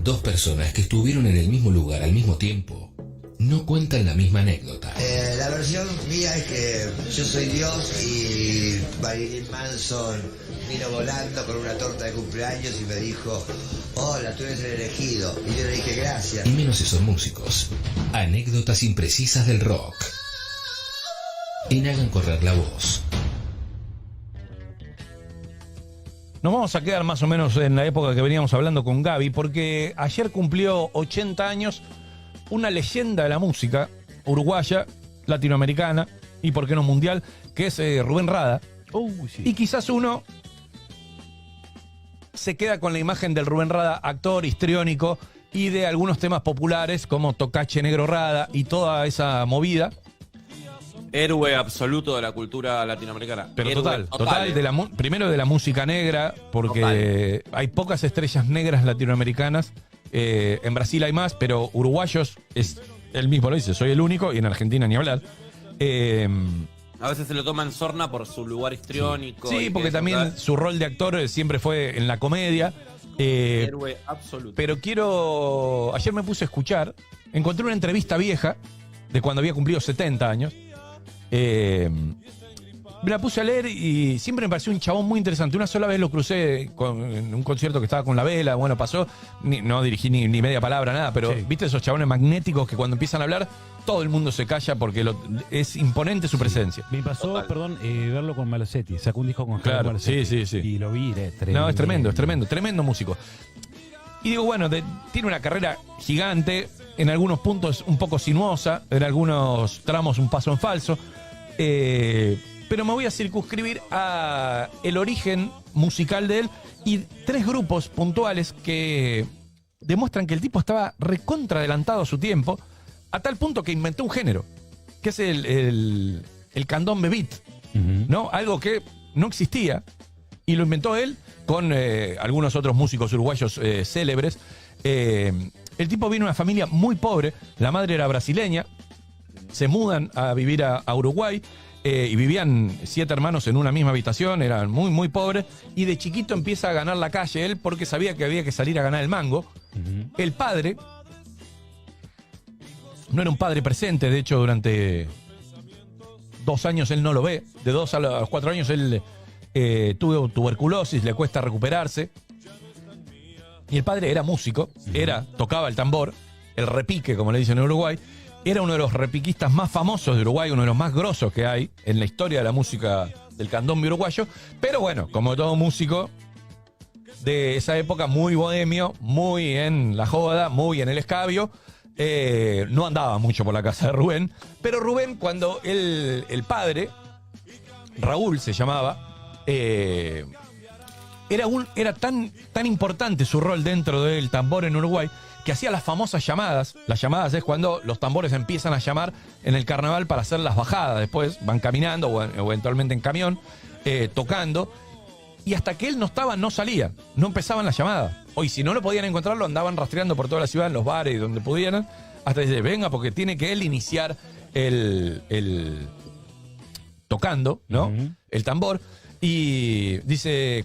Dos personas que estuvieron en el mismo lugar al mismo tiempo no cuentan la misma anécdota. La versión mía es que yo soy Dios y Marilyn Manson vino volando con una torta de cumpleaños y me dijo: hola, tú eres el elegido. Y yo le dije gracias. Y menos si son músicos. Anécdotas imprecisas del rock. En Hagan Correr la Voz. Nos vamos a quedar más o menos en la época que veníamos hablando con Gaby, porque ayer cumplió 80 años una leyenda de la música uruguaya, latinoamericana y por qué no mundial, que es Rubén Rada. Sí. Y quizás uno se queda con la imagen del Rubén Rada, actor histriónico, y de algunos temas populares como Tocache Negro Rada y toda esa movida. Héroe absoluto de la cultura latinoamericana. Pero Héroe total, primero de la música negra, porque hay pocas estrellas negras latinoamericanas. En Brasil hay más, pero uruguayos, es él mismo lo dice, soy el único, y en Argentina ni hablar. A veces se lo toma en sorna por su lugar histriónico. Sí, porque también su rol de actor siempre fue en la comedia. Héroe absoluto. Pero ayer me puse a escuchar, encontré una entrevista vieja de cuando había cumplido 70 años. Me la puse a leer y siempre me pareció un chabón muy interesante. Una sola vez lo crucé en un concierto que estaba con La Vela. Bueno, pasó, no dirigí ni media palabra, nada, pero Sí. viste esos chabones magnéticos que cuando empiezan a hablar todo el mundo se calla porque es imponente su presencia. Me pasó, Total. perdón, verlo con Malosetti. Sacó un disco con Javier Claro, Malosetti. sí. Y lo vi, era tremendo. No, es tremendo músico. Y digo, bueno, tiene una carrera gigante, en algunos puntos un poco sinuosa, en algunos tramos un paso en falso. Pero me voy a circunscribir a el origen musical de él y tres grupos puntuales que demuestran que el tipo estaba recontra adelantado a su tiempo, a tal punto que inventó un género, que es el candombe beat, Ujú. ¿no? Algo que no existía y lo inventó él con algunos otros músicos uruguayos célebres. El tipo vino de una familia muy pobre, la madre era brasileña, se mudan a vivir a Uruguay y vivían 7 hermanos en una misma habitación, eran muy, muy pobres, y de chiquito empieza a ganar la calle él porque sabía que había que salir a ganar el mango. Ujú. El padre no era un padre presente, de hecho durante 2 años él no lo ve, de 2 a los 4 años él tuvo tuberculosis, le cuesta recuperarse, y el padre era músico, tocaba el tambor, el repique como le dicen en Uruguay. Era uno de los repiquistas más famosos de Uruguay, uno de los más grosos que hay en la historia de la música del candombe uruguayo. Pero bueno, como todo músico de esa época, muy bohemio, muy en la joda, muy en el escabio. No andaba mucho por la casa de Rubén. Pero Rubén, cuando el padre, Raúl se llamaba, era tan importante su rol dentro del tambor en Uruguay, que hacía las famosas llamadas. Las llamadas es cuando los tambores empiezan a llamar en el carnaval para hacer las bajadas. Después van caminando o eventualmente en camión, tocando. Y hasta que él no estaba, no salía. No empezaban las llamadas. Hoy, si no lo podían encontrar, lo andaban rastreando por toda la ciudad, en los bares y donde pudieran. Hasta que dice, venga, porque tiene que él iniciar el tocando, ¿no? Ujú. El tambor. Y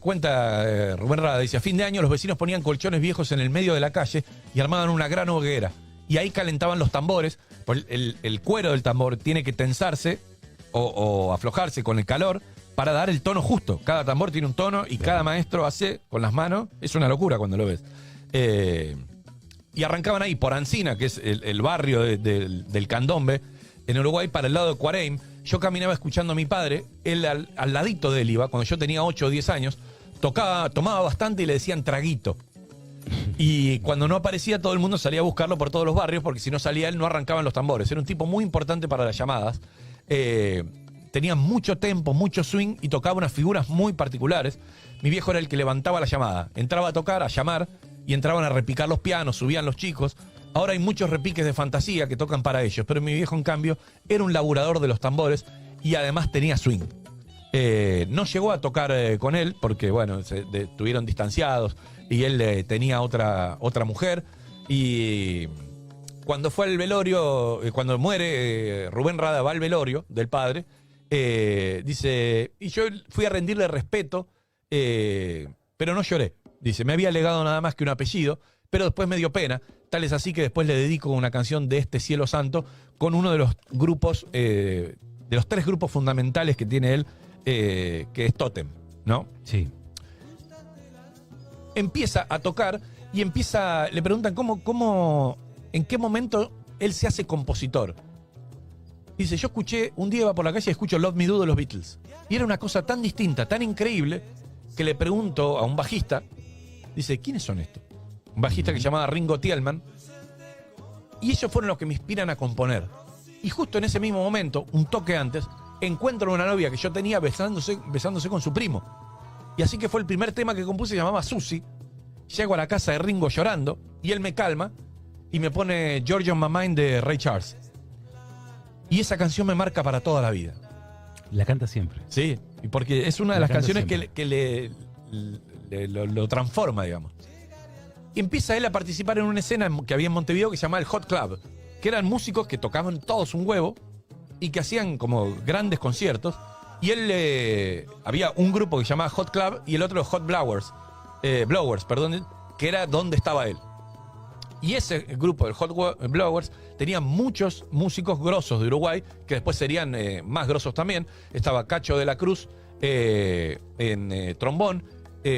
cuenta Rubén Rada, dice, a fin de año los vecinos ponían colchones viejos en el medio de la calle y armaban una gran hoguera. Y ahí calentaban los tambores, pues el cuero del tambor tiene que tensarse o aflojarse con el calor para dar el tono justo. Cada tambor tiene un tono y cada maestro hace con las manos, es una locura cuando lo ves. Y arrancaban ahí por Ancina, que es el barrio del candombe, en Uruguay, para el lado de Cuareim. Yo caminaba escuchando a mi padre, él al ladito de él iba, cuando yo tenía 8 o 10 años, tomaba bastante y le decían traguito. Y cuando no aparecía, todo el mundo salía a buscarlo por todos los barrios, porque si no salía él, no arrancaban los tambores. Era un tipo muy importante para las llamadas. Tenía mucho tempo, mucho swing y tocaba unas figuras muy particulares. Mi viejo era el que levantaba la llamada. Entraba a tocar, a llamar, y entraban a repicar los pianos, subían los chicos. Ahora hay muchos repiques de fantasía que tocan para ellos, pero mi viejo, en cambio, era un laburador de los tambores y además tenía swing. No llegó a tocar con él porque, bueno, estuvieron distanciados y él tenía otra mujer. Y cuando fue al velorio, cuando muere Rubén Rada, va al velorio del padre, dice, y yo fui a rendirle respeto, pero no lloré. Dice, me había legado nada más que un apellido, pero después me dio pena. Tal es así que después le dedico una canción de Este Cielo Santo con uno de los grupos, de los 3 grupos fundamentales que tiene él, que es Totem, ¿no? Sí. Empieza a tocar y le preguntan en qué momento él se hace compositor. Dice, yo un día iba por la calle y escucho Love Me Do de los Beatles. Y era una cosa tan distinta, tan increíble, que le pregunto a un bajista, dice, ¿quiénes son estos? Un bajista que se llamaba Ringo Tielman. Y ellos fueron los que me inspiran a componer. Y justo en ese mismo momento, un toque antes, encuentro a una novia que yo tenía besándose con su primo. Y así que fue el primer tema que compuse, se llamaba Susie. Llego a la casa de Ringo llorando, y él me calma, y me pone George on My Mind de Ray Charles. Y esa canción me marca para toda la vida. La canta siempre. Sí, y porque es una de La las canta canciones siempre. lo transforma, digamos. Y empieza él a participar en una escena que había en Montevideo que se llamaba el Hot Club, que eran músicos que tocaban todos un huevo y que hacían como grandes conciertos. Y él, había un grupo que se llamaba Hot Club y el otro Hot Blowers, que era donde estaba él. Y ese grupo del Hot Blowers tenía muchos músicos grosos de Uruguay, que después serían más grosos también. Estaba Cacho de la Cruz en trombón,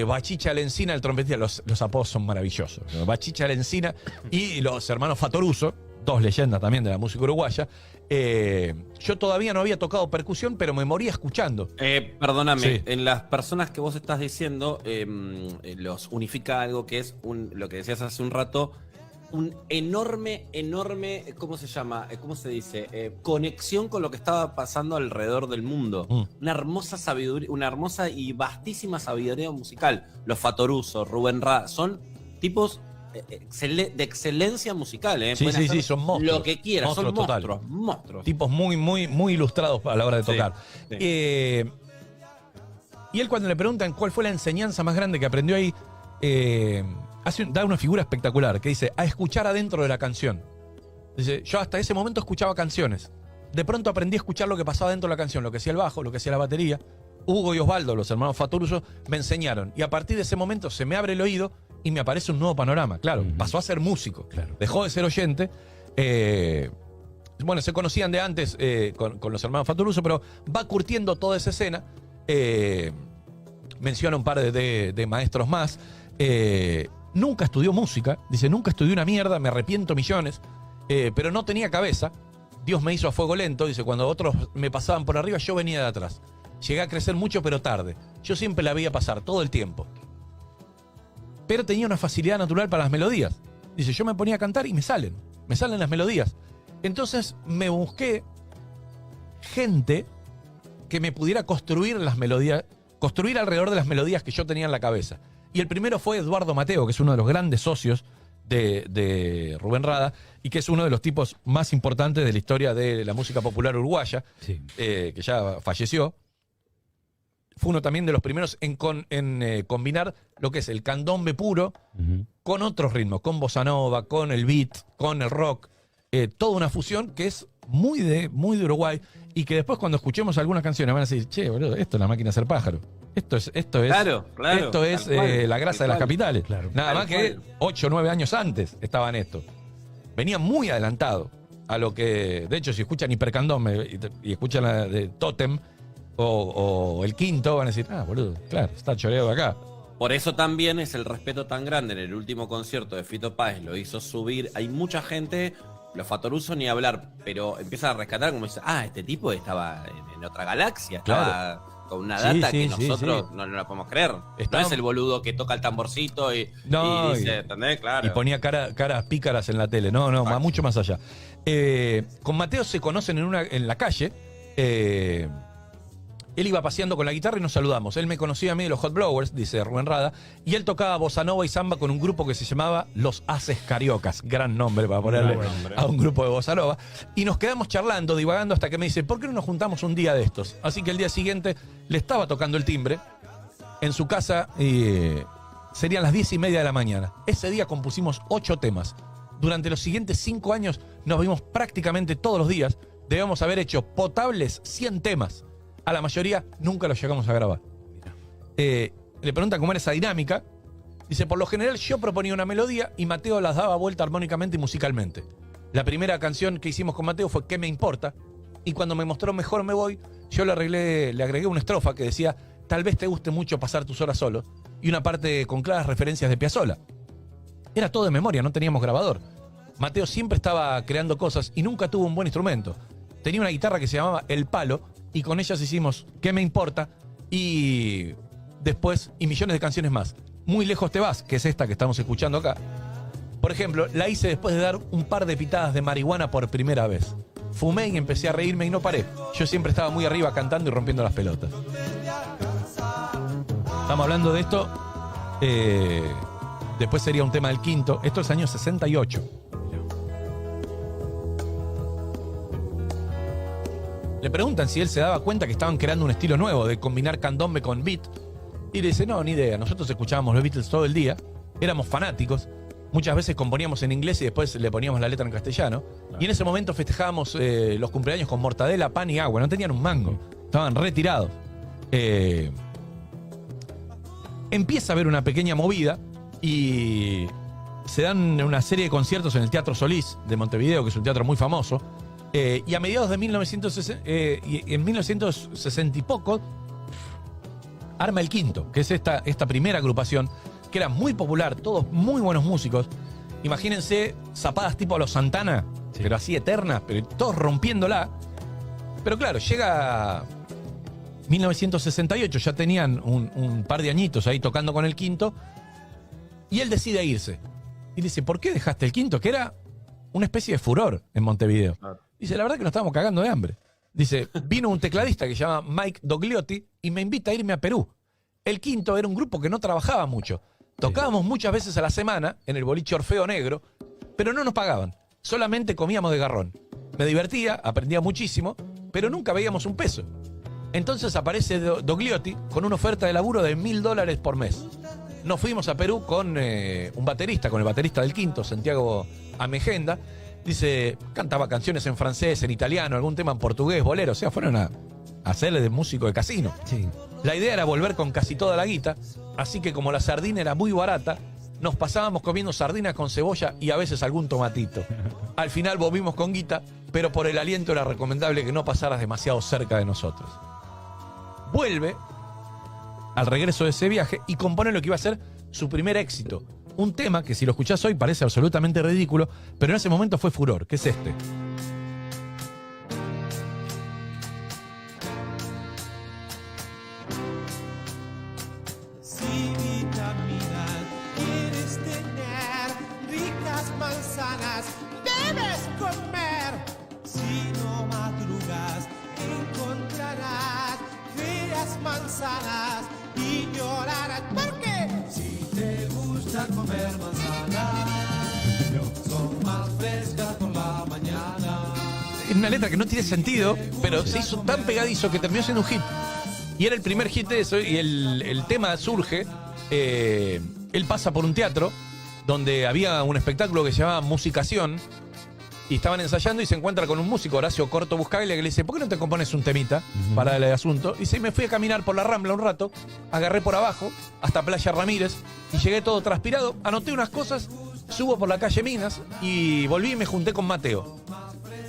Bachicha Lencina, el trompetista. Los apodos son maravillosos. Bachicha Lencina y los hermanos Fatoruso, 2 leyendas también de la música uruguaya. Yo todavía no había tocado percusión, pero me moría escuchando. Perdóname, Sí. en las personas que vos estás diciendo, los unifica algo que es lo que decías hace un rato, un enorme, ¿cómo se llama? ¿Cómo se dice? Conexión con lo que estaba pasando alrededor del mundo. Una hermosa sabiduría, una hermosa y vastísima sabiduría musical. Los Fatoruso, Rubén Rada, son tipos de excelencia musical, ¿eh? Sí, Pueden sí, hacer sí, son monstruos. lo que quieran, Monstruos son total. monstruos. Tipos muy, muy, muy ilustrados a la hora de Sí, tocar. sí. Y él, cuando le preguntan cuál fue la enseñanza más grande que aprendió ahí, da una figura espectacular que dice, a escuchar adentro de la canción. Dice, yo hasta ese momento escuchaba canciones. De pronto aprendí a escuchar lo que pasaba dentro de la canción, lo que hacía el bajo, lo que hacía la batería. Hugo y Osvaldo, los hermanos Fatoruso, me enseñaron. Y a partir de ese momento se me abre el oído y me aparece un nuevo panorama. Claro, pasó a ser músico. Claro. Dejó de ser oyente. Bueno, se conocían de antes con los hermanos Fatoruso, pero va curtiendo toda esa escena. Menciona un par de maestros más. Nunca estudió música. Dice, nunca estudié una mierda, me arrepiento millones. Pero no tenía cabeza. Dios me hizo a fuego lento. Dice, cuando otros me pasaban por arriba, yo venía de atrás. Llegué a crecer mucho, pero tarde. Yo siempre la veía pasar, todo el tiempo. Pero tenía una facilidad natural para las melodías. Dice, yo me ponía a cantar y me salen las melodías. Entonces me busqué gente que me pudiera construir las melodías, construir alrededor de las melodías que yo tenía en la cabeza. Y el primero fue Eduardo Mateo, que es uno de los grandes socios de Rubén Rada y que es uno de los tipos más importantes de la historia de la música popular uruguaya, Sí. que ya falleció. Fue uno también de los primeros en combinar lo que es el candombe puro con otros ritmos, con bossa nova, con el beat, con el rock. Toda una fusión que es muy de Uruguay y que después cuando escuchemos algunas canciones van a decir, che, boludo, esto es La Máquina de Hacer Pájaro. Esto es Claro, esto es tal cual, la grasa tal de las cual. capitales. Claro. Nada Tal más que cual. 8 o 9 años antes estaban esto. Venía muy adelantado a lo que, de hecho, si escuchan Hipercandombe y escuchan la de Totem o el Quinto, van a decir, boludo, claro, está choreado acá. Por eso también es el respeto tan grande. En el último concierto de Fito Páez lo hizo subir. Hay mucha gente, los Fatoruso ni hablar, pero empieza a rescatar como dice, este tipo estaba en otra galaxia, estaba Claro. con una Sí, data sí, que sí, nosotros sí. no la podemos creer. Estaba- No es el boludo que toca el tamborcito y dice, ¿entendés? Claro. Y ponía caras pícaras en la tele. No, mucho más allá. Con Mateo se conocen en la calle. Él iba paseando con la guitarra y nos saludamos. Él me conocía a mí de los Hot Blowers, dice Rubén Rada, y él tocaba bossa nova y samba con un grupo que se llamaba Los Haces Cariocas. Gran nombre para ponerle Buen nombre. a un grupo de bossa nova. Y nos quedamos charlando, divagando, hasta que me dice, ¿por qué no nos juntamos un día de estos? Así que el día siguiente le estaba tocando el timbre en su casa y serían las 10:30 de la mañana. Ese día compusimos 8 temas. Durante los siguientes 5 años nos vimos prácticamente todos los días. Debemos haber hecho potables 100 temas. A la mayoría nunca los llegamos a grabar. Le preguntan cómo era esa dinámica. Dice, por lo general yo proponía una melodía y Mateo las daba vuelta armónicamente y musicalmente. La primera canción que hicimos con Mateo fue ¿Qué me importa? Y cuando me mostró Mejor me voy, yo le agregué una estrofa que decía, tal vez te guste mucho pasar tus horas solo, y una parte con claras referencias de Piazzolla. Era todo de memoria, no teníamos grabador. Mateo siempre estaba creando cosas y nunca tuvo un buen instrumento. Tenía una guitarra que se llamaba El Palo y con ellas hicimos ¿Qué me importa? Y después, y millones de canciones más. Muy lejos te vas, que es esta que estamos escuchando acá. Por ejemplo, la hice después de dar un par de pitadas de marihuana por primera vez. Fumé y empecé a reírme y no paré. Yo siempre estaba muy arriba cantando y rompiendo las pelotas. Estamos hablando de esto. Después sería un tema del Quinto. Esto es año 68. Le preguntan si él se daba cuenta que estaban creando un estilo nuevo de combinar candombe con beat. Y le dice, no, ni idea. Nosotros escuchábamos los Beatles todo el día. Éramos fanáticos. Muchas veces componíamos en inglés y después le poníamos la letra en castellano. Claro. Y en ese momento festejábamos los cumpleaños con mortadela, pan y agua. No tenían un mango. Estaban retirados. Empieza a haber una pequeña movida y se dan una serie de conciertos en el Teatro Solís de Montevideo, que es un teatro muy famoso. Y a mediados de 1960 y poco, arma el Quinto, que es esta primera agrupación, que era muy popular, todos muy buenos músicos. Imagínense zapadas tipo a los Santana, sí, pero así eternas, pero todos rompiéndola. Pero claro, llega 1968, ya tenían un par de añitos ahí tocando con el Quinto, y él decide irse. Y dice, ¿por qué dejaste el Quinto? Que era una especie de furor en Montevideo. Claro. Dice, la verdad que nos estábamos cagando de hambre. Dice, vino un tecladista que se llama Mike Dogliotti y me invita a irme a Perú. El Quinto era un grupo que no trabajaba mucho. Tocábamos muchas veces a la semana en el boliche Orfeo Negro, pero no nos pagaban. Solamente comíamos de garrón. Me divertía, aprendía muchísimo, pero nunca veíamos un peso. Entonces aparece Dogliotti con una oferta de laburo de $1.000 por mes. Nos fuimos a Perú con un baterista, con el baterista del Quinto, Santiago Amegenda. Dice, cantaba canciones en francés, en italiano, algún tema en portugués, bolero. O sea, fueron a hacerle de músico de casino. Sí. La idea era volver con casi toda la guita, así que como la sardina era muy barata, nos pasábamos comiendo sardinas con cebolla y a veces algún tomatito. Al final volvimos con guita, pero por el aliento era recomendable que no pasaras demasiado cerca de nosotros. Vuelve al regreso de ese viaje y compone lo que iba a ser su primer éxito. Un tema que si lo escuchás hoy parece absolutamente ridículo, pero en ese momento fue furor, que es este. Si vitaminas quieres tener, ricas manzanas debes comer. Si no madrugas, encontrarás feas manzanas y llorarás. ¿Por qué? Si te gusta comer manzanas, son más frescas por la mañana. Es una letra que no tiene sentido, pero se hizo tan pegadizo que terminó siendo un hit. Y era el primer hit de eso, y el tema surge, él pasa por un teatro donde había un espectáculo que se llamaba Musicación, y estaban ensayando y se encuentra con un músico, Horacio Corto Buscaglia, que le dice, ¿por qué no te compones un temita para el asunto? Y dice, me fui a caminar por la Rambla un rato, agarré por abajo hasta Playa Ramírez y llegué todo transpirado, anoté unas cosas, subo por la calle Minas y volví y me junté con Mateo.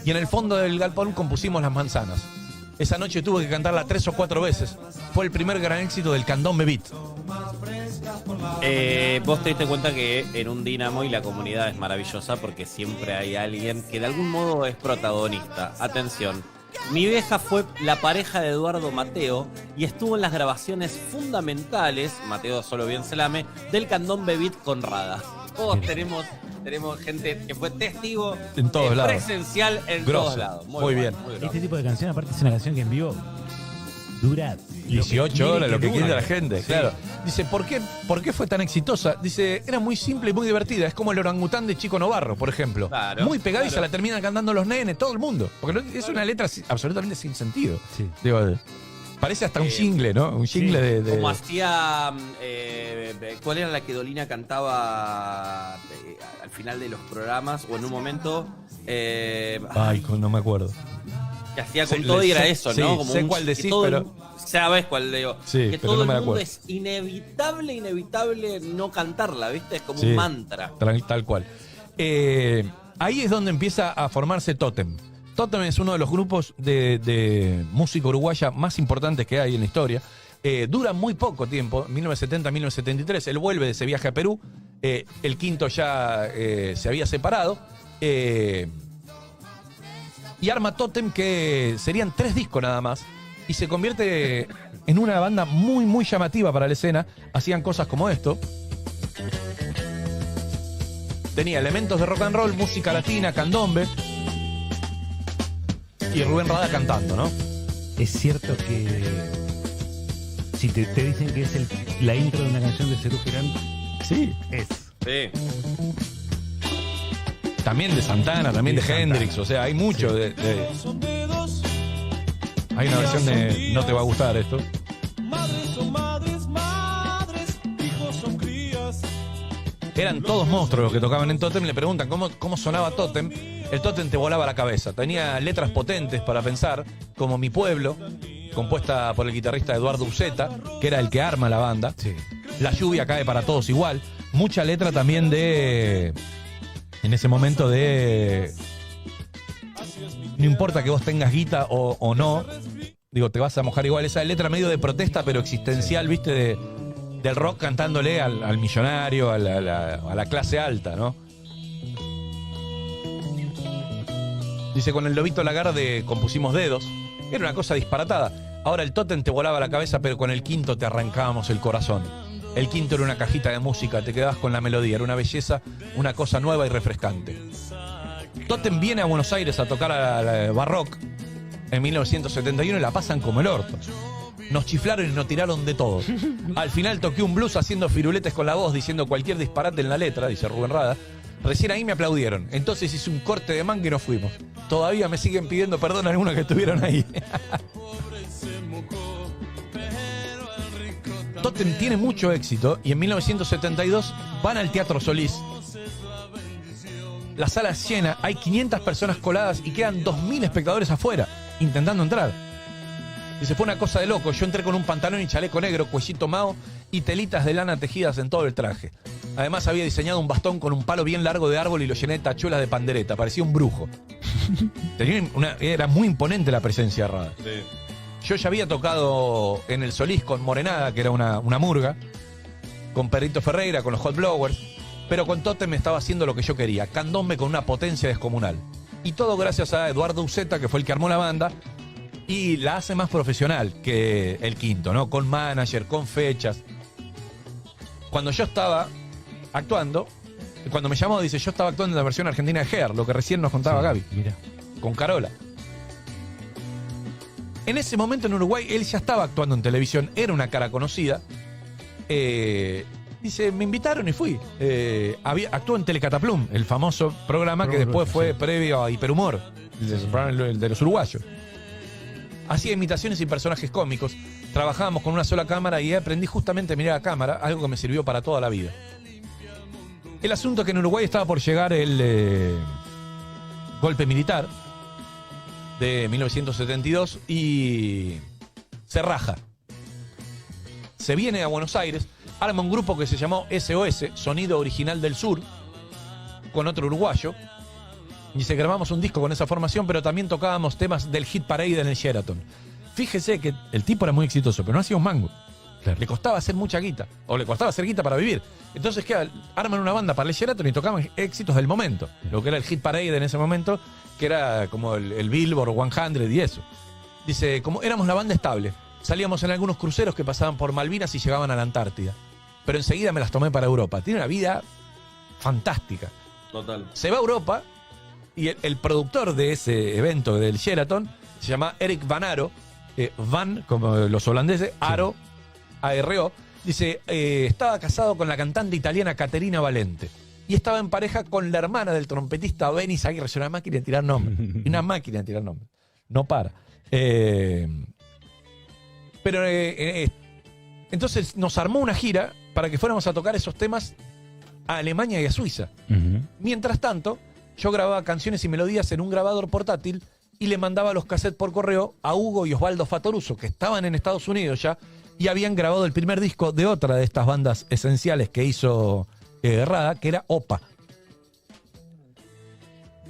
Y en el fondo del galpón compusimos Las Manzanas. Esa noche tuve que cantarla 3 o 4 veces. Fue el primer gran éxito del candombe beat. Vos te diste cuenta que en un Dínamo y la comunidad es maravillosa porque siempre hay alguien que de algún modo es protagonista. Atención, mi vieja fue la pareja de Eduardo Mateo y estuvo en las grabaciones fundamentales, Mateo solo bien se lame, del candombe beat con Rada. Todos tenemos gente que fue testigo en todos lados, presencial en grosso, todos lados. Muy bien. Este tipo de canción, aparte, es una canción que en vivo dura 18 horas, lo que quiere la dure. gente, Sí. claro. Dice, ¿por qué fue tan exitosa? Dice, era muy simple y muy divertida. Es como el orangután de Chico Novarro, por ejemplo. Claro, muy pegadiza, claro. La terminan cantando los nenes, todo el mundo. Porque es una letra absolutamente sin sentido. Sí. Digo, parece hasta un jingle, ¿no? Un jingle de... Como hacía... ¿cuál era la que Dolina cantaba al final de los programas? O en un momento... Ay, no me acuerdo. que hacía con Sí, todo y era sé- eso, sí, ¿no? Como sé cuál decís, que todo pero- sabes cuál digo. Sí, que pero todo no me el mundo acuerdo. es inevitable no cantarla, ¿viste? Es como Sí, un mantra. Tal cual. Ahí es donde empieza a formarse Totem. Totem es uno de los grupos de música uruguaya más importantes que hay en la historia. Dura muy poco tiempo, 1970-1973. Él vuelve de ese viaje a Perú. El Quinto ya se había separado. Y arma Totem, que serían 3 discos nada más. Y se convierte en una banda muy, muy llamativa para la escena. Hacían cosas como esto. Tenía elementos de rock and roll, música latina, candombe. Y Rubén Rada cantando, ¿no? Es cierto que si te dicen que es la intro de una canción de Serú Girán, Sí. es. Sí. También de Santana, también de Santana. Hendrix. O sea, hay mucho de... Son dedos, Hay una versión de No te va a gustar esto. madres son madres, madres, hijos son crías. Eran todos monstruos los que tocaban en Totem. Le preguntan cómo sonaba Totem. El Totem te volaba la cabeza. Tenía letras potentes para pensar, como Mi Pueblo, compuesta por el guitarrista Eduardo Uceta, que era el que arma la banda. Sí. La lluvia cae para todos igual. Mucha letra también de... En ese momento de... No importa que vos tengas guita o no. Digo, te vas a mojar igual. Esa letra medio de protesta, pero existencial, ¿viste? Del rock cantándole al millonario, a la clase alta, ¿no? Dice, con el Lobito Lagarde compusimos Dedos. Era una cosa disparatada. Ahora el Totem te volaba la cabeza, pero con el Quinto te arrancábamos el corazón. El Quinto era una cajita de música, te quedabas con la melodía. Era una belleza, una cosa nueva y refrescante. Totem viene a Buenos Aires a tocar a la Barrock en 1971 y la pasan como el orto. Nos chiflaron y nos tiraron de todo. Al final toqué un blues haciendo firuletes con la voz, diciendo cualquier disparate en la letra, dice Rubén Rada. Recién ahí me aplaudieron. Entonces hice un corte de manga y nos fuimos. Todavía me siguen pidiendo perdón a algunos que estuvieron ahí. Totem tiene mucho éxito y en 1972 van al Teatro Solís. La sala es llena, hay 500 personas coladas y quedan 2.000 espectadores afuera, intentando entrar. Dice, fue una cosa de loco. Yo entré con un pantalón y chaleco negro, cuellito mao y telitas de lana tejidas en todo el traje. Además había diseñado un bastón con un palo bien largo de árbol y lo llené de tachuelas de pandereta. Parecía un brujo. Era muy imponente la presencia de Rada. Yo ya había tocado en el Solís con Morenada, que era una murga, con Perrito Ferreira, con los Hot Blowers, pero con Totem me estaba haciendo lo que yo quería, candombe con una potencia descomunal. Y todo gracias a Eduardo Uceta, que fue el que armó la banda, y la hace más profesional que el Quinto, ¿no? Con manager, con fechas. Cuando yo estaba actuando, cuando me llamó, dice, yo estaba actuando en la versión argentina de Hair, lo que recién nos contaba Gaby, Mira. con Carola. En ese momento en Uruguay él ya estaba actuando en televisión, era una cara conocida. Dice, me invitaron y fui. Actuó en Telecataplum, el famoso programa que después fue previo a Hiperhumor, el de los uruguayos. Hacía imitaciones y personajes cómicos. Trabajábamos con una sola cámara y aprendí justamente a mirar a cámara, algo que me sirvió para toda la vida. El asunto es que en Uruguay estaba por llegar el golpe militar de 1972 y se raja. Se viene a Buenos Aires, arma un grupo que se llamó SOS, Sonido Original del Sur, con otro uruguayo. Y se grabamos un disco con esa formación, pero también tocábamos temas del Hit Parade en el Sheraton. Fíjese que el tipo era muy exitoso, pero no hacía un mango. Claro. Le costaba hacer mucha guita, o le costaba hacer guita para vivir. Entonces, ¿qué? Arman una banda para el Sheraton y tocaban éxitos del momento. Lo que era el Hit Parade en ese momento, que era como el Billboard 100 y eso. Dice, como éramos la banda estable, salíamos en algunos cruceros que pasaban por Malvinas y llegaban a la Antártida. Pero enseguida me las tomé para Europa. Tiene una vida fantástica. Total. Se va a Europa y el productor de ese evento del Sheraton se llama Eric Van Aro, Van, como los holandeses, Aro, ARO, dice, estaba casado con la cantante italiana Caterina Valente y estaba en pareja con la hermana del trompetista Benny Aguirre. Es una máquina de tirar nombres. Una máquina de tirar nombres. No para. Pero entonces nos armó una gira para que fuéramos a tocar esos temas a Alemania y a Suiza. Ujú. Mientras tanto, yo grababa canciones y melodías en un grabador portátil y le mandaba los cassettes por correo a Hugo y Osvaldo Fattoruso, que estaban en Estados Unidos ya y habían grabado el primer disco de otra de estas bandas esenciales que hizo Rada, que era Opa.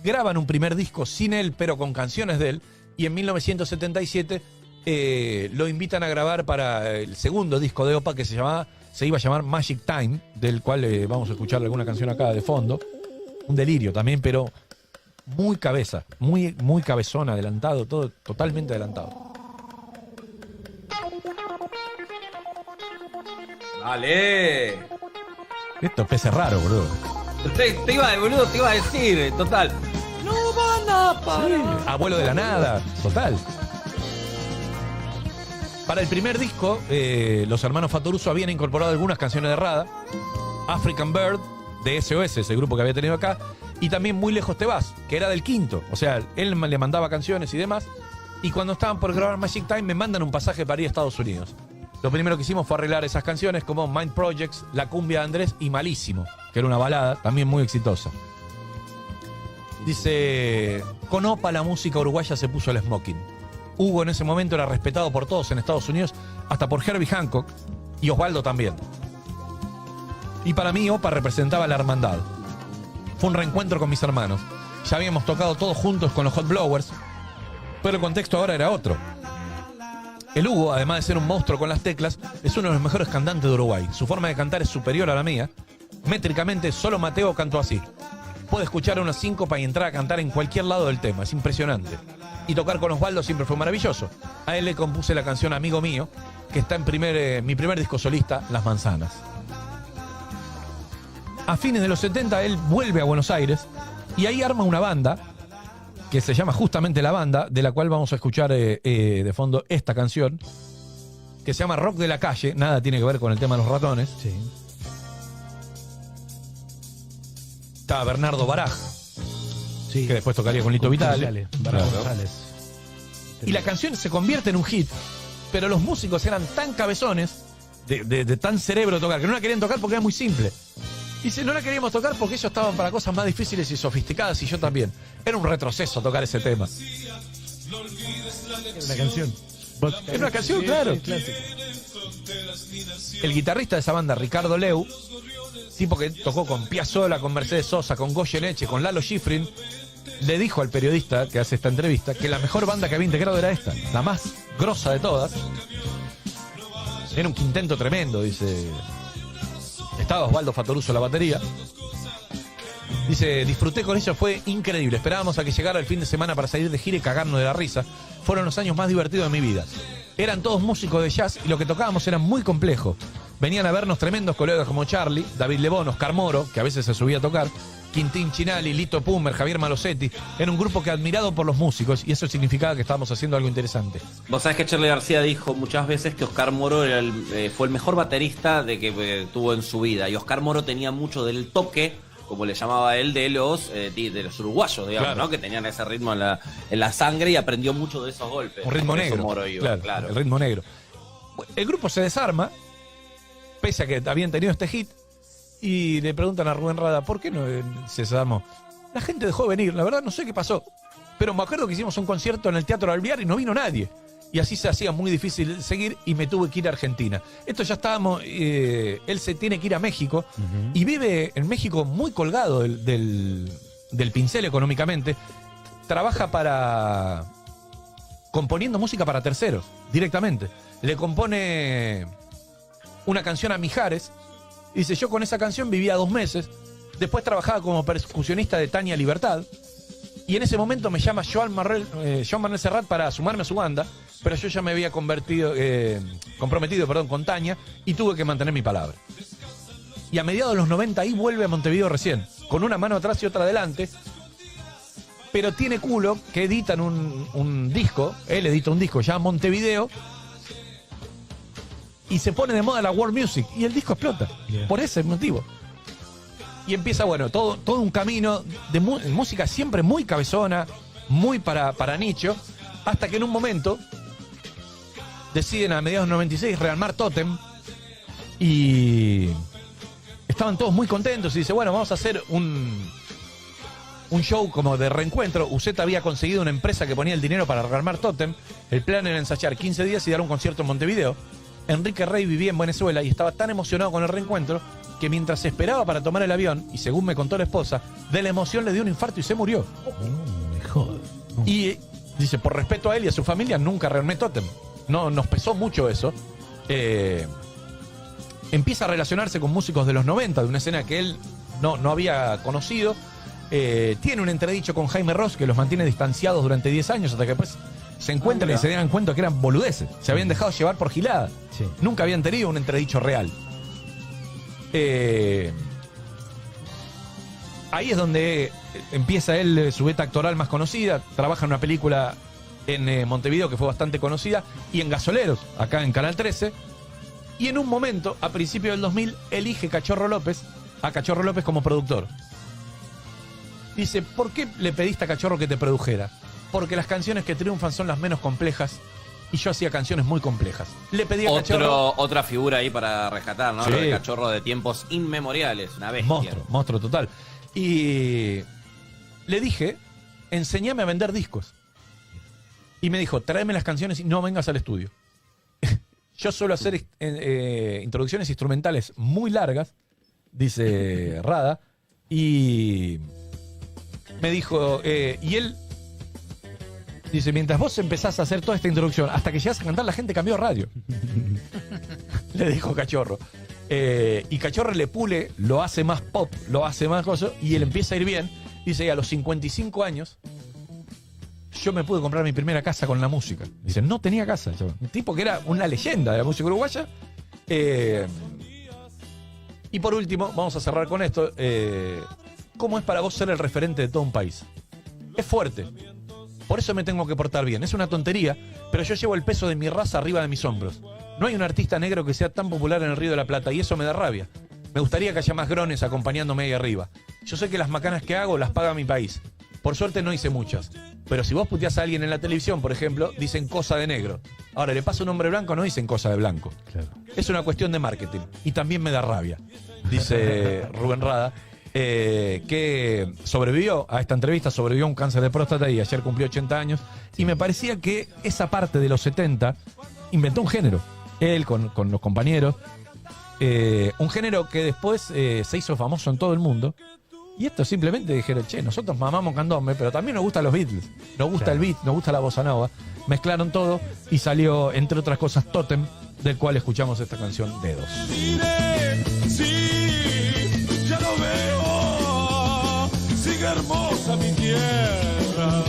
Graban un primer disco sin él, pero con canciones de él, y en 1977 lo invitan a grabar para el segundo disco de Opa, que se iba a llamar Magic Time, del cual vamos a escuchar alguna canción acá de fondo. Un delirio también, pero muy cabeza, muy cabezón, adelantado, todo totalmente adelantado. ¡Dale! Esto pese raro, boludo. Te iba a decir, total. No van a parar. Abuelo de la nada, total. Para el primer disco, los hermanos Fattoruso habían incorporado algunas canciones de Rada, African Bird, de SOS, ese grupo que había tenido acá, y también Muy lejos te vas, que era del quinto. O sea, él le mandaba canciones y demás, y cuando estaban por grabar Magic Time me mandan un pasaje para ir a Estados Unidos. Lo primero que hicimos fue arreglar esas canciones como Mind Projects, La cumbia de Andrés y Malísimo, que era una balada también muy exitosa. Dice, con Opa la música uruguaya se puso el smoking. Hugo en ese momento era respetado por todos en Estados Unidos, hasta por Herbie Hancock, y Osvaldo también. Y para mí Opa representaba la hermandad. Fue un reencuentro con mis hermanos. Ya habíamos tocado todos juntos con los Hot Blowers, pero el contexto ahora era otro. El Hugo, además de ser un monstruo con las teclas, es uno de los mejores cantantes de Uruguay. Su forma de cantar es superior a la mía. Métricamente, solo Mateo cantó así. Puede escuchar una síncopa y entrar a cantar en cualquier lado del tema. Es impresionante. Y tocar con Osvaldo siempre fue maravilloso. A él le compuse la canción Amigo Mío, que está en mi primer disco solista, Las Manzanas. A fines de los 70, él vuelve a Buenos Aires y ahí arma una banda que se llama justamente La Banda, de la cual vamos a escuchar de fondo esta canción, que se llama Rock de la Calle. Nada tiene que ver con el tema de los ratones. Sí. Estaba Bernardo Baraj, Sí. que después tocaría con Lito Vitale. Claro. Y la canción se convierte en un hit, pero los músicos eran tan cabezones, de tan cerebro tocar, que no la querían tocar porque era muy simple. Dice, no la queríamos tocar porque ellos estaban para cosas más difíciles y sofisticadas, y yo también. Era un retroceso tocar ese tema. Una canción. Era una canción, claro. El guitarrista de esa banda, Ricardo Leu, tipo que tocó con Piazzolla, con Mercedes Sosa, con Goyeneche, con Lalo Schifrin, le dijo al periodista que hace esta entrevista que la mejor banda que había integrado era esta, la más grosa de todas. Era un quinteto tremendo, dice. Estaba Osvaldo Fattoruso en la batería. Dice, disfruté con ellos, fue increíble. Esperábamos a que llegara el fin de semana para salir de gira y cagarnos de la risa. Fueron los años más divertidos de mi vida. Eran todos músicos de jazz y lo que tocábamos era muy complejo. Venían a vernos tremendos colegas como Charlie, David Lebón, Oscar Moro, que a veces se subía a tocar, Quintín Chinali, Lito Pumer, Javier Malosetti. Era un grupo que admirado por los músicos, y eso significaba que estábamos haciendo algo interesante. Vos sabés que Charlie García dijo muchas veces que Oscar Moro era fue el mejor baterista que tuvo en su vida. Y Oscar Moro tenía mucho del toque, como le llamaba él, de los uruguayos, digamos, Claro. ¿no? Que tenían ese ritmo en la sangre, y aprendió mucho de esos golpes. Un ritmo Por eso negro. Moro iba, Claro, el ritmo negro. El grupo se desarma, pese a que habían tenido este hit, y le preguntan a Rubén Rada, ¿por qué no se desarmó? La gente dejó de venir, la verdad no sé qué pasó. Pero me acuerdo que hicimos un concierto en el Teatro Alvear y no vino nadie. Y así se hacía muy difícil seguir y me tuve que ir a Argentina. Esto ya estábamos, él se tiene que ir a México y vive en México muy colgado del pincel económicamente. Trabaja componiendo música para terceros, directamente. Le compone una canción a Mijares. Dice, yo con esa canción vivía 2 meses. Después trabajaba como percusionista de Tania Libertad. Y en ese momento me llama Joan Manuel Serrat para sumarme a su banda. Pero yo ya me había comprometido con Tania, y tuve que mantener mi palabra. Y a mediados de los 90 ahí vuelve a Montevideo recién, con una mano atrás y otra adelante. Pero tiene culo que editan un disco. Él edita un disco ya Montevideo. Y se pone de moda la world music. Y el disco explota. Bien. Por ese motivo. Y empieza, bueno, todo un camino de música siempre muy cabezona, muy para nicho. Hasta que en un momento deciden a mediados del 96 rearmar Totem. Y estaban todos muy contentos. Y dice, bueno, vamos a hacer un un show como de reencuentro. Uceta había conseguido una empresa que ponía el dinero para rearmar Totem. El plan era ensayar 15 días y dar un concierto en Montevideo. Enrique Rey vivía en Venezuela y estaba tan emocionado con el reencuentro que mientras esperaba para tomar el avión, y según me contó la esposa, de la emoción le dio un infarto y se murió. Me jodas. No. Y dice, por respeto a él y a su familia, nunca rearmé Totem. No, nos pesó mucho eso. Empieza a relacionarse con músicos de los 90, de una escena que él no había conocido. Tiene un entredicho con Jaime Ross que los mantiene distanciados durante 10 años hasta que después se encuentran y se dan cuenta que eran boludeces. Se habían dejado llevar por gilada. Sí. Nunca habían tenido un entredicho real. Ahí es donde empieza él su beta actoral más conocida. Trabaja en una película en Montevideo que fue bastante conocida y en Gasoleros, acá en Canal 13. Y en un momento, a principios del 2000, elige a Cachorro López como productor. Dice, ¿por qué le pediste a Cachorro que te produjera? Porque las canciones que triunfan son las menos complejas y yo hacía canciones muy complejas. Le pedí a Cachorro... Otra figura ahí para rescatar, ¿no? Sí. Lo de Cachorro de tiempos inmemoriales, una bestia. Monstruo total. Y le dije, enséñame a vender discos. Y me dijo, tráeme las canciones y no vengas al estudio. Yo suelo hacer introducciones instrumentales muy largas, dice Rada, y me dijo, y él dice, mientras vos empezás a hacer toda esta introducción, hasta que llegas a cantar, la gente cambió radio. Le dijo Cachorro. Y Cachorro le pule, lo hace más pop, lo hace más cosas, y él empieza a ir bien. Dice, y a los 55 años, yo me pude comprar mi primera casa con la música. Dice, no tenía casa. Un tipo que era una leyenda de la música uruguaya. Y por último, vamos a cerrar con esto. ¿Cómo es para vos ser el referente de todo un país? Es fuerte. Por eso me tengo que portar bien. Es una tontería, pero yo llevo el peso de mi raza arriba de mis hombros. No hay un artista negro que sea tan popular en el Río de la Plata y eso me da rabia. Me gustaría que haya más grones acompañándome ahí arriba. Yo sé que las macanas que hago las paga mi país. Por suerte no hice muchas. Pero si vos puteás a alguien en la televisión, por ejemplo, dicen cosa de negro. Ahora, le pasa a un hombre blanco, no dicen cosa de blanco. Claro. Es una cuestión de marketing. Y también me da rabia, dice Rubén Rada, que sobrevivió a esta entrevista, sobrevivió a un cáncer de próstata y ayer cumplió 80 años. Y me parecía que esa parte de los 70 inventó un género. Él con los compañeros. Un género que después se hizo famoso en todo el mundo. Y esto simplemente dijeron, che, nosotros mamamos candombe, pero también nos gustan los Beatles. Nos gusta el beat, nos gusta la bossa nova. Mezclaron todo y salió, entre otras cosas, Totem, del cual escuchamos esta canción, Dedos. Diré, sí, ya lo veo, sigue hermosa mi tierra.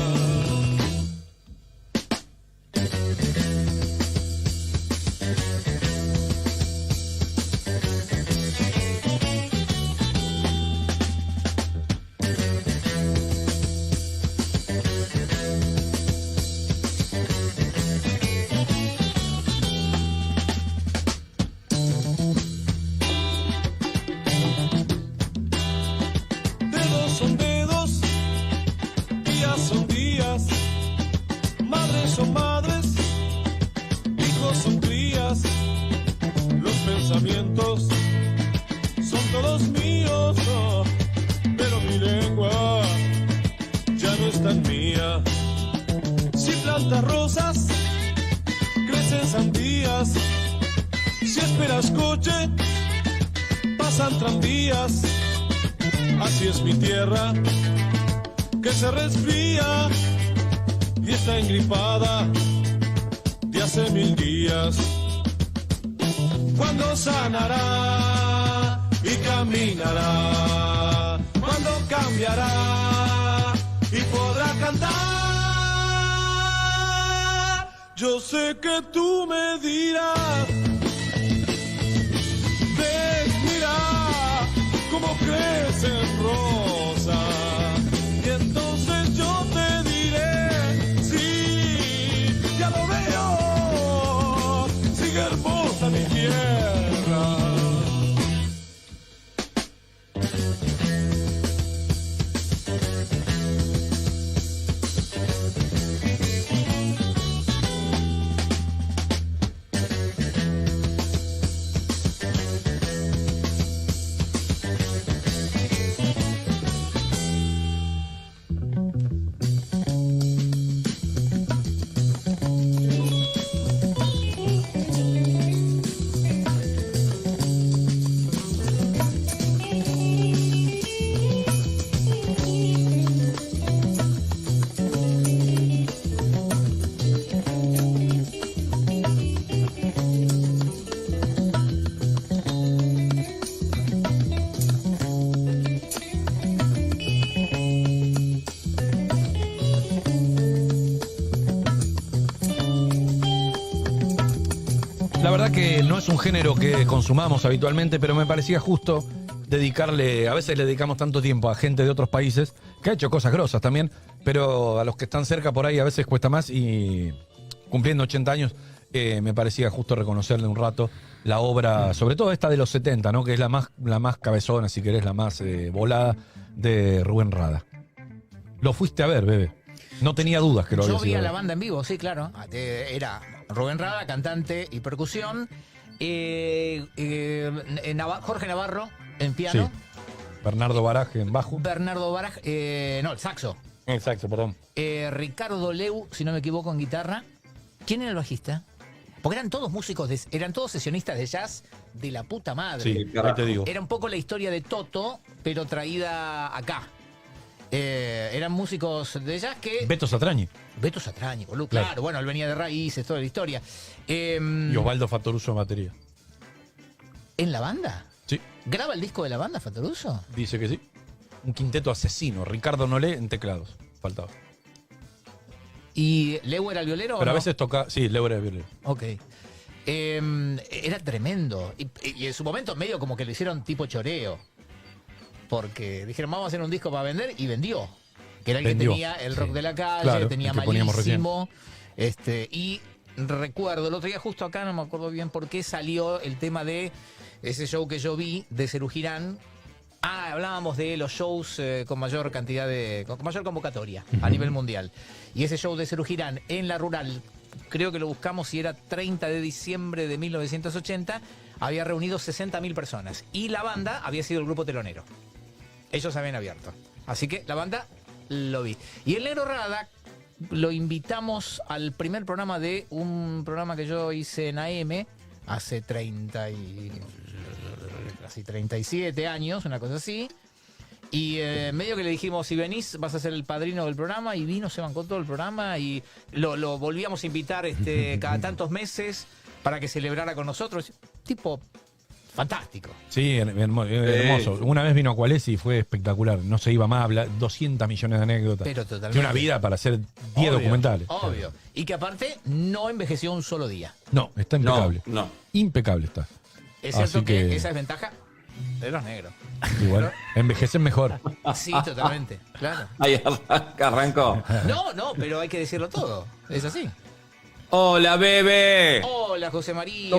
Así es mi tierra, que se resfría y está engripada de hace 1000 días. Cuando sanará y caminará, cuando cambiará y podrá cantar. Yo sé que tú me dirás, cómo crecen rosas, y entonces yo te diré, sí, ya lo veo, sigue hermosa mi tierra. La verdad que no es un género que consumamos habitualmente, pero me parecía justo dedicarle, a veces le dedicamos tanto tiempo a gente de otros países, que ha hecho cosas grosas también, pero a los que están cerca por ahí a veces cuesta más y cumpliendo 80 años me parecía justo reconocerle un rato la obra, sobre todo esta de los 70, ¿no? Que es la más cabezona, si querés, la más volada de Rubén Rada. Lo fuiste a ver, bebé. No tenía dudas que lo había Yo vi sido. a la banda en vivo, sí, claro. Era Rubén Rada, cantante y percusión. Jorge Navarro en piano. Sí. Bernardo Baraje en bajo. Bernardo Baraj, no, el saxo. Exacto, perdón. Ricardo Leu, si no me equivoco, en guitarra. ¿Quién era el bajista? Porque eran todos músicos, eran todos sesionistas de jazz de la puta madre. Sí, ahí te digo. Era un poco la historia de Toto, pero traída acá. Eran músicos de jazz que... Beto Satrañi Beto Satrañi, boludo, Claro. claro. Bueno, él venía de Raíces, toda la historia. y Osvaldo Fattoruso en batería. ¿En la banda? Sí, ¿Graba el disco de la banda, Fattoruso? dice que sí. Un quinteto asesino. Ricardo Nolé en teclados. Faltaba. ¿Y Leu era el violero Pero o a no? veces toca... Sí, Leo era violero. Ok. Era tremendo. Y en su momento medio como que lo hicieron tipo choreo. Porque dijeron, vamos a hacer un disco para vender, y vendió. Que era el Vendió, que tenía el rock sí. de la calle, Claro, tenía el que poníamos Malísimo. Y recuerdo, el otro día justo acá, no me acuerdo bien por qué, salió el tema de ese show que yo vi de Serú Girán. Hablábamos de los shows con mayor cantidad con mayor convocatoria a nivel mundial. Y ese show de Serú Girán en la Rural, creo que lo buscamos y era 30 de diciembre de 1980, había reunido 60.000 personas. Y la banda había sido el grupo telonero. Ellos habían abierto. Así que la banda lo vi. Y el Negro Rada lo invitamos al primer programa de un programa que yo hice en AM hace casi 37 años, una cosa así. Y medio que le dijimos, si venís vas a ser el padrino del programa, y vino, se bancó todo el programa y lo volvíamos a invitar cada tantos meses para que celebrara con nosotros. Tipo fantástico. Sí, hermoso. Una vez vino a Cualesi y fue espectacular. No se iba más, 200 millones de anécdotas. Pero totalmente. Tiene una vida para hacer 10 Obvio, documentales. Obvio. Y que aparte no envejeció un solo día. No, está impecable. No. Impecable está. Es cierto Así que que- esa es ventaja de los negros. Igual. Envejecen mejor. Sí, totalmente. Claro. Ahí arrancó. No, pero hay que decirlo todo. Es así. Hola, bebé. Hola, José María.